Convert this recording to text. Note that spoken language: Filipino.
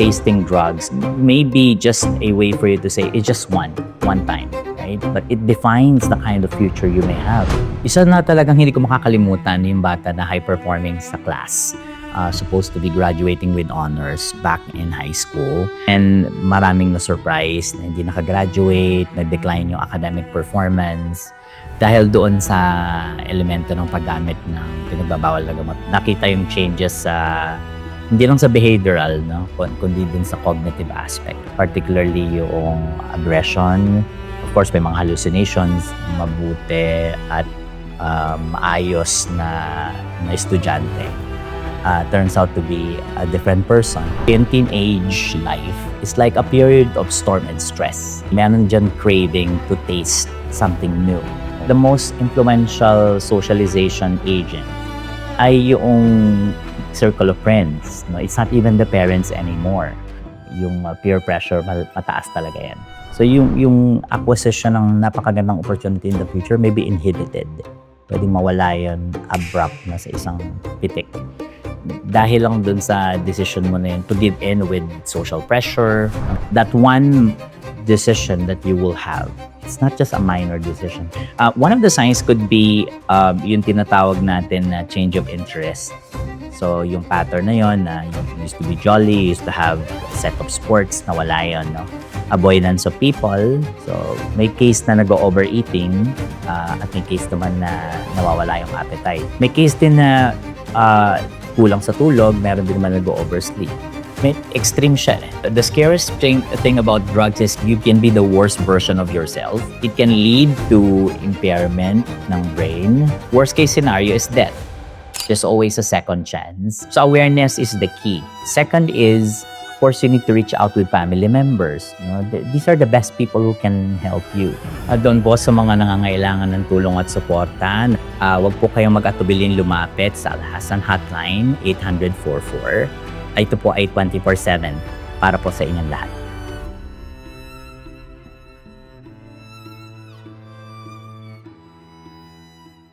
tasting drugs may be just a way for you to say it's just one time, right? But it defines the kind of future you may have. Isa na talagang hindi ko makakalimutan yung bata na high-performing sa class. Supposed to be graduating with honors back in high school. And maraming na-surprise na hindi nakagraduate, na-decline yung academic performance. Dahil doon sa elemento ng paggamit ng pinagbabawal na gamot, nakita yung changes sa, hindi lang sa behavioral, no? Kundi din sa cognitive aspect. Particularly yung aggression, of course may mga hallucinations, mabuti at maayos na estudyante. Turns out to be a different person. In teenage life, it's like a period of storm and stress. Meron dyan craving to taste something new. The most influential socialization agent ay yung circle of friends. No? It's not even the parents anymore. Yung peer pressure, mataas talaga yan. So yung acquisition ng napakagandang opportunity in the future may be inhibited. Pwedeng mawala yun abrupt na sa isang pitik. Dahil lang dun sa decision mo na yun to give in with social pressure, that one decision that you will have, it's not just a minor decision. One of the signs could be yung tinatawag natin na change of interest. So yung pattern na yun, you used to be jolly, you used to have a set of sports, nawala yun, no? Avoidance of people. So may case na nag-overeating at may case naman na nawawala yung appetite. May case din na kulang sa tulog, meron din naman nag-oversleep. May extreme siya. The scariest thing about drugs is you can be the worst version of yourself. It can lead to impairment ng brain. Worst case scenario is death. There's always a second chance. So awareness is the key. Second is, of course, you need to reach out with family members. You know, these are the best people who can help you. Doon po sa mga nangangailangan ng tulong at suporta, wag po kayong mag-atubilin lumapit sa Alhasan Hotline 800-44. Ito po ay 24/7 para po sa inyong lahat.